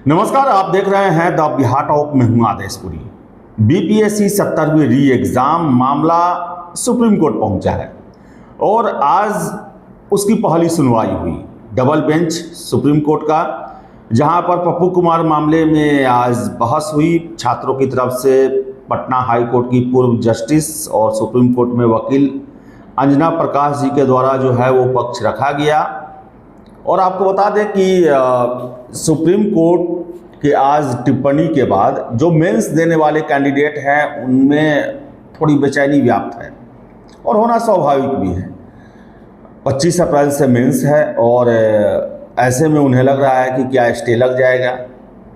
नमस्कार, आप देख रहे हैं द बिहार टॉप में हूं आदेशपुरी। बीपीएससी 70वीं री एग्जाम मामला सुप्रीम कोर्ट पहुंचा है और आज उसकी पहली सुनवाई हुई डबल बेंच सुप्रीम कोर्ट का, जहां पर पप्पू कुमार मामले में आज बहस हुई। छात्रों की तरफ से पटना हाई कोर्ट की पूर्व जस्टिस और सुप्रीम कोर्ट में वकील अंजना प्रकाश जी के द्वारा जो है वो पक्ष रखा गया। और आपको बता दें कि सुप्रीम कोर्ट के आज टिप्पणी के बाद जो मेंस देने वाले कैंडिडेट हैं उनमें थोड़ी बेचैनी व्याप्त है और होना स्वाभाविक भी है। 25 अप्रैल से मेंस है और ऐसे में उन्हें लग रहा है कि क्या स्टे लग जाएगा,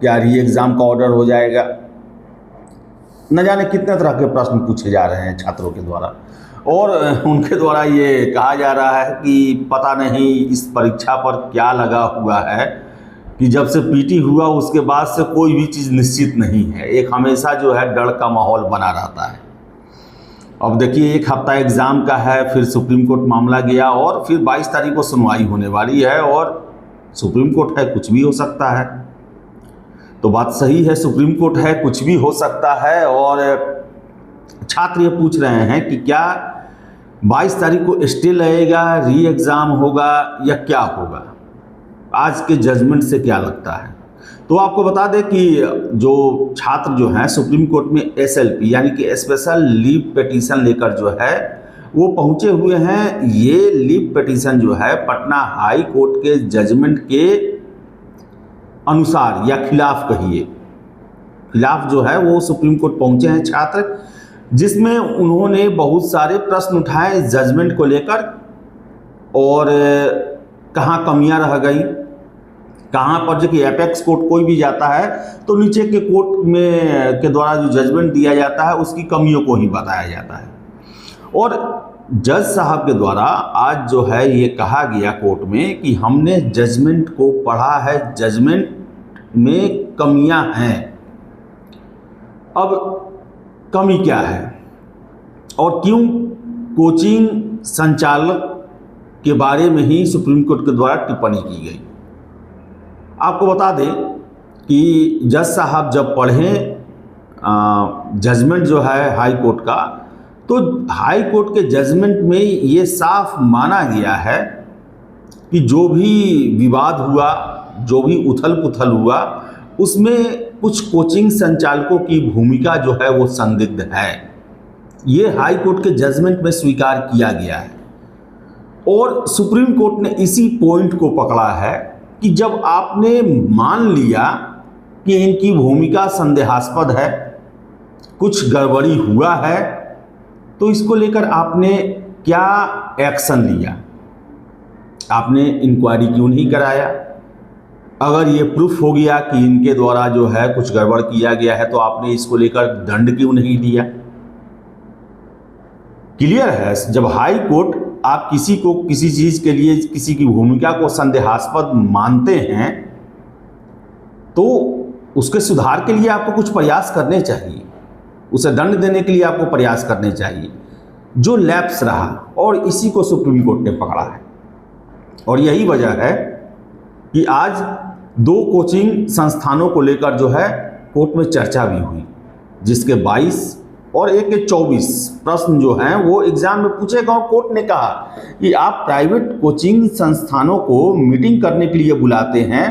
क्या री एग्ज़ाम का ऑर्डर हो जाएगा। न जाने कितने तरह के प्रश्न पूछे जा रहे हैं छात्रों के द्वारा और उनके द्वारा ये कहा जा रहा है कि पता नहीं इस परीक्षा पर क्या लगा हुआ है कि जब से पीटी हुआ उसके बाद से कोई भी चीज़ निश्चित नहीं है। एक हमेशा जो है डर का माहौल बना रहता है। अब देखिए, एक हफ्ता एग्ज़ाम का है, फिर सुप्रीम कोर्ट मामला गया और फिर 22 तारीख को सुनवाई होने वाली है और सुप्रीम कोर्ट है, कुछ भी हो सकता है। तो बात सही है, सुप्रीम कोर्ट है, कुछ भी हो सकता है। और छात्र ये पूछ रहे हैं कि क्या 22 तारीख को स्टे लगेगा, री एग्ज़ाम होगा या क्या होगा। आज के जजमेंट से क्या लगता है। तो आपको बता दें कि जो छात्र जो हैं सुप्रीम कोर्ट में एसएलपी यानी कि स्पेशल लीव पिटीशन लेकर जो है वो पहुंचे हुए हैं। ये लीव पिटीशन जो है पटना हाई कोर्ट के जजमेंट के अनुसार या खिलाफ कहिए, खिलाफ जो है वो सुप्रीम कोर्ट पहुंचे हैं छात्र, जिसमें उन्होंने बहुत सारे प्रश्न उठाए जजमेंट को लेकर और कहाँ कमियां रह गई, कहाँ पर जो कि एपेक्स कोर्ट कोई भी जाता है तो नीचे के कोर्ट में के द्वारा जो जजमेंट दिया जाता है उसकी कमियों को ही बताया जाता है। और जज साहब के द्वारा आज जो है ये कहा गया कोर्ट में कि हमने जजमेंट को पढ़ा है, जजमेंट में कमियां हैं। अब कमी क्या है और क्यों कोचिंग संचालक के बारे में ही सुप्रीम कोर्ट के द्वारा टिप्पणी की गई। आपको बता दें कि जज साहब जब पढ़े जजमेंट जो है हाई कोर्ट का, तो हाई कोर्ट के जजमेंट में ये साफ माना गया है कि जो भी विवाद हुआ, जो भी उथल पुथल हुआ, उसमें कुछ कोचिंग संचालकों की भूमिका जो है वो संदिग्ध है। ये हाई कोर्ट के जजमेंट में स्वीकार किया गया है और सुप्रीम कोर्ट ने इसी पॉइंट को पकड़ा है कि जब आपने मान लिया कि इनकी भूमिका संदेहास्पद है, कुछ गड़बड़ी हुआ है, तो इसको लेकर आपने क्या एक्शन लिया, आपने इंक्वायरी क्यों नहीं कराया। अगर ये प्रूफ हो गया कि इनके द्वारा जो है कुछ गड़बड़ किया गया है तो आपने इसको लेकर दंड क्यों नहीं दिया। क्लियर है, जब हाई कोर्ट आप किसी को किसी चीज़ के लिए किसी की भूमिका को संदेहास्पद मानते हैं तो उसके सुधार के लिए आपको कुछ प्रयास करने चाहिए, उसे दंड देने के लिए आपको प्रयास करने चाहिए जो लैप्स रहा, और इसी को सुप्रीम कोर्ट ने पकड़ा है। और यही वजह है कि आज 2 कोचिंग संस्थानों को लेकर जो है कोर्ट में चर्चा भी हुई, जिसके 22 और एक के 24 प्रश्न जो हैं वो एग्जाम में पूछे गए। कोर्ट ने कहा कि आप प्राइवेट कोचिंग संस्थानों को मीटिंग करने के लिए बुलाते हैं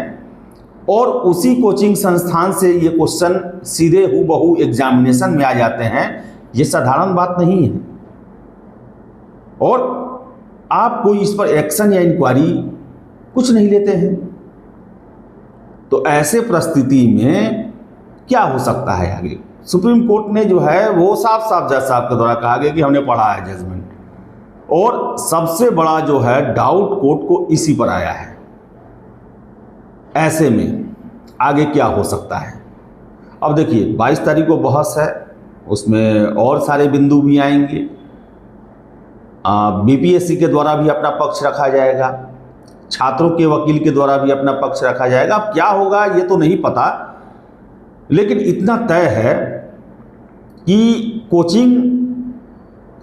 और उसी कोचिंग संस्थान से ये क्वेश्चन सीधे हूबहू एग्जामिनेशन में आ जाते हैं, ये साधारण बात नहीं है और आप कोई इस पर एक्शन या इंक्वायरी कुछ नहीं लेते हैं। तो ऐसे परिस्थिति में क्या हो सकता है आगे। सुप्रीम कोर्ट ने जो है वो साफ साफ जज साहब के द्वारा कहा गया कि हमने पढ़ा है जजमेंट, और सबसे बड़ा जो है डाउट कोर्ट को इसी पर आया है। ऐसे में आगे क्या हो सकता है। अब देखिए 22 तारीख को बहस है, उसमें और सारे बिंदु भी आएंगे। बीपीएससी के द्वारा भी अपना पक्ष रखा जाएगा, छात्रों के वकील के द्वारा भी अपना पक्ष रखा जाएगा। अब क्या होगा ये तो नहीं पता, लेकिन इतना तय है कि कोचिंग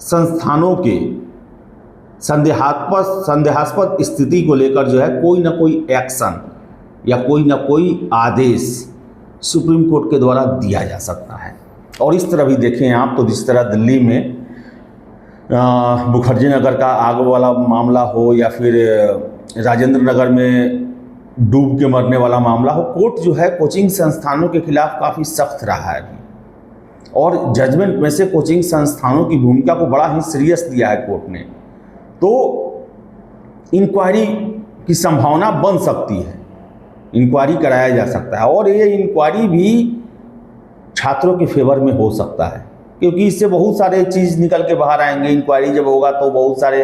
संस्थानों के संदेहास्पद स्थिति को लेकर जो है कोई ना कोई एक्शन या कोई ना कोई आदेश सुप्रीम कोर्ट के द्वारा दिया जा सकता है। और इस तरह भी देखें आप तो जिस तरह दिल्ली में मुखर्जी नगर का आग वाला मामला हो या फिर राजेंद्र नगर में डूब के मरने वाला मामला हो, कोर्ट जो है कोचिंग संस्थानों के खिलाफ काफ़ी सख्त रहा है अभी, और जजमेंट में से कोचिंग संस्थानों की भूमिका को बड़ा ही सीरियस दिया है कोर्ट ने। तो इंक्वायरी की संभावना बन सकती है, इंक्वायरी कराया जा सकता है, और ये इंक्वायरी भी छात्रों के फेवर में हो सकता है, क्योंकि इससे बहुत सारे चीज़ निकल के बाहर आएंगे। इंक्वायरी जब होगा तो बहुत सारे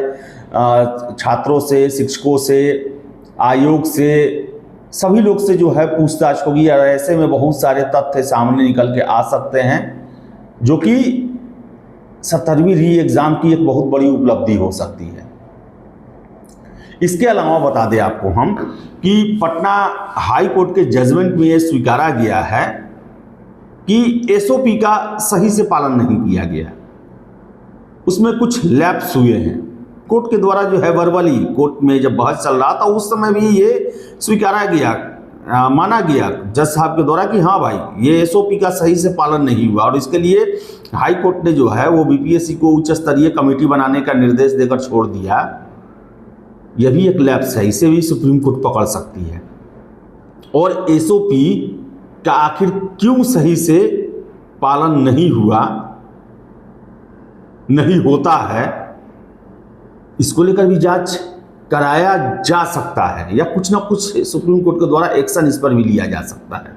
छात्रों से, शिक्षकों से, आयोग से, सभी लोग से जो है पूछताछ होगी, और ऐसे में बहुत सारे तथ्य सामने निकल के आ सकते हैं, जो कि 70वीं री एग्ज़ाम की एक बहुत बड़ी उपलब्धि हो सकती है। इसके अलावा बता दें आपको हम कि पटना हाई कोर्ट के जजमेंट में ये स्वीकारा गया है कि एसओपी का सही से पालन नहीं किया गया, उसमें कुछ लैप्स हुए हैं। कोर्ट के द्वारा जो है वर्बली कोर्ट में जब बहस चल रहा था उस समय भी ये स्वीकारा गया, माना गया जज साहब के द्वारा कि हाँ भाई ये एसओपी का सही से पालन नहीं हुआ, और इसके लिए हाई कोर्ट ने जो है वो बीपीएससी को उच्च स्तरीय कमेटी बनाने का निर्देश देकर छोड़ दिया। यह भी एक लैप्स है, इसे भी सुप्रीम कोर्ट पकड़ सकती है। और एसओपी का आखिर क्यों सही से पालन नहीं हुआ, नहीं होता है, इसको लेकर भी जांच कराया जा सकता है, या कुछ ना कुछ सुप्रीम कोर्ट के द्वारा एक्शन इस पर भी लिया जा सकता है।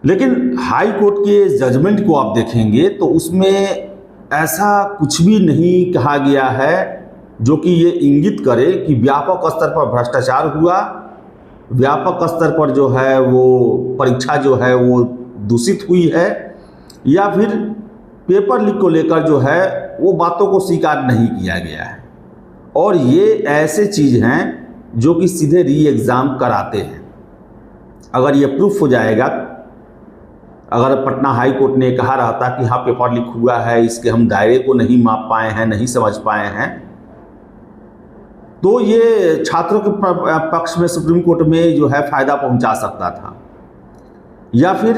लेकिन हाई कोर्ट के जजमेंट को आप देखेंगे तो उसमें ऐसा कुछ भी नहीं कहा गया है जो कि ये इंगित करे कि व्यापक स्तर पर भ्रष्टाचार हुआ, व्यापक स्तर पर जो है वो परीक्षा जो है वो दूषित हुई है, या फिर पेपर लीक को लेकर जो है वो बातों को स्वीकार नहीं किया गया है। और ये ऐसे चीज़ हैं जो कि सीधे री एग्ज़ाम कराते हैं। अगर ये प्रूफ हो जाएगा, अगर पटना हाई कोर्ट ने कहा रहता कि हाँ पेपर लीक हुआ है, इसके हम दायरे को नहीं माप पाए हैं, नहीं समझ पाए हैं, तो ये छात्रों के पक्ष में सुप्रीम कोर्ट में जो है फ़ायदा पहुंचा सकता था। या फिर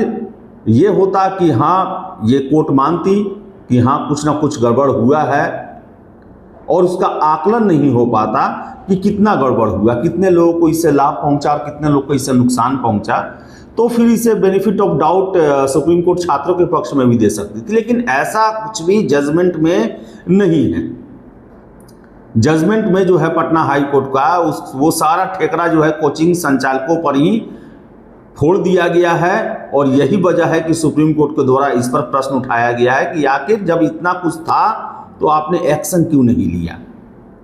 ये होता कि हाँ ये कोर्ट मानती कि हाँ कुछ ना कुछ गड़बड़ हुआ है, और उसका आकलन नहीं हो पाता कि कितना गड़बड़ हुआ, कितने लोगों को इससे लाभ पहुंचा और कितने लोगों को इससे नुकसान पहुंचा, तो फिर इसे benefit of doubt supreme court छात्रों के पक्ष में भी दे सकती थी। लेकिन ऐसा कुछ भी जजमेंट में नहीं है। जजमेंट में जो है पटना हाई कोर्ट का वो सारा ठेकरा जो है कोचिंग संचालकों पर ही फोड़ दिया गया है, और यही वजह है कि सुप्रीम कोर्ट के द्वारा इस पर प्रश्न उठाया गया है कि आखिर जब इतना कुछ था तो आपने एक्शन क्यों नहीं लिया,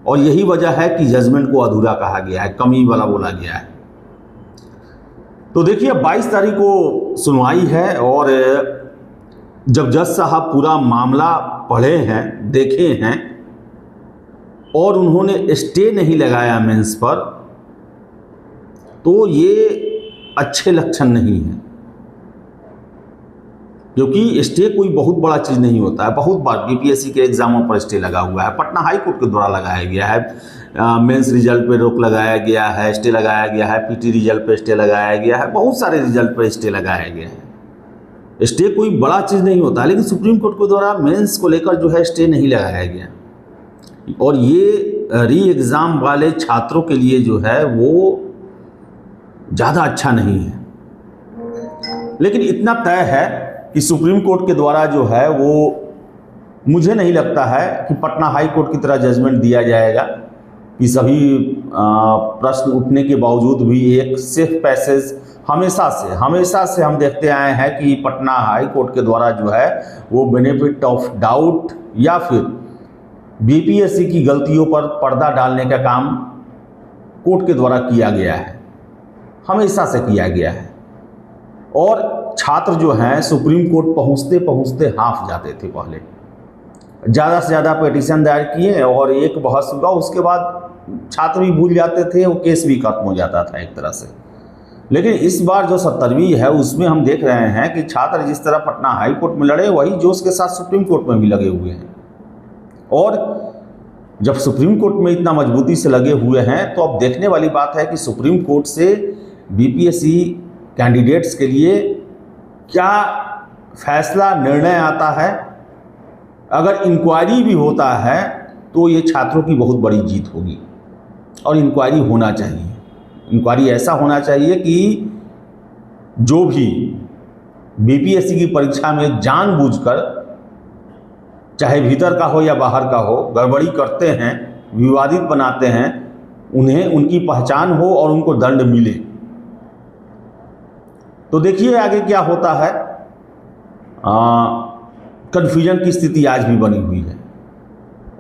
और यही वजह है कि जजमेंट को अधूरा कहा गया है, कमी वाला बोला गया है। तो देखिए 22 तारीख को सुनवाई है, और जब जज साहब पूरा मामला पढ़े हैं, देखे हैं, और उन्होंने स्टे नहीं लगाया मेंस पर, तो ये अच्छे लक्षण नहीं है, क्योंकि स्टे कोई बहुत बड़ा चीज़ नहीं होता है। बहुत बार बीपीएससी के एग्जामों पर स्टे लगा हुआ है, पटना हाई कोर्ट के द्वारा लगाया गया है, मेंस रिजल्ट पे रोक लगाया गया है, स्टे लगाया गया है, पीटी रिजल्ट पे स्टे लगाया गया है, बहुत सारे रिजल्ट पे स्टे लगाया गया है। स्टे कोई बड़ा चीज़ नहीं होता, लेकिन सुप्रीम कोर्ट के द्वारा मेंस को लेकर जो है स्टे नहीं लगाया गया, और ये री एग्ज़ाम वाले छात्रों के लिए जो है वो ज़्यादा अच्छा नहीं है। लेकिन इतना तय है कि सुप्रीम कोर्ट के द्वारा जो है वो, मुझे नहीं लगता है कि पटना हाई कोर्ट की तरह जजमेंट दिया जाएगा कि सभी प्रश्न उठने के बावजूद भी एक सेफ पैसेज हमेशा से हम देखते आए हैं कि पटना हाई कोर्ट के द्वारा जो है वो बेनिफिट ऑफ डाउट या फिर बीपीएससी की गलतियों पर पर्दा डालने का काम कोर्ट के द्वारा किया गया है, हमेशा से किया गया है। और छात्र जो हैं सुप्रीम कोर्ट पहुंचते पहुंचते हाफ जाते थे। पहले ज़्यादा से ज़्यादा पिटीशन दायर किए और एक बहस हुआ, उसके बाद छात्र भी भूल जाते थे, वो केस भी खत्म हो जाता था एक तरह से। लेकिन इस बार जो 70वीं है उसमें हम देख रहे हैं कि छात्र जिस तरह पटना हाई कोर्ट में लड़े, वही जोश के साथ सुप्रीम कोर्ट में भी लगे हुए हैं। और जब सुप्रीम कोर्ट में इतना मजबूती से लगे हुए हैं तो अब देखने वाली बात है कि सुप्रीम कोर्ट से बीपीएससी कैंडिडेट्स के लिए क्या फैसला निर्णय आता है। अगर इंक्वायरी भी होता है तो ये छात्रों की बहुत बड़ी जीत होगी, और इंक्वायरी होना चाहिए। इंक्वायरी ऐसा होना चाहिए कि जो भी बीपीएससी की परीक्षा में जानबूझकर, चाहे भीतर का हो या बाहर का हो, गड़बड़ी करते हैं, विवादित बनाते हैं, उन्हें उनकी पहचान हो और उनको दंड मिले। तो देखिए आगे क्या होता है। कन्फ्यूजन की स्थिति आज भी बनी हुई है।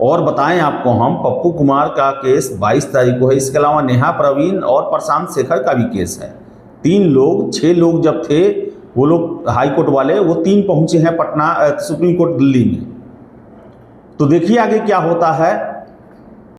और बताएं आपको हम, पप्पू कुमार का केस 22 तारीख को है। इसके अलावा नेहा प्रवीण और प्रशांत शेखर का भी केस है। 6 लोग जब थे, वो लोग हाई कोर्ट वाले, वो 3 पहुंचे हैं पटना सुप्रीम कोर्ट दिल्ली में। तो देखिए आगे क्या होता है।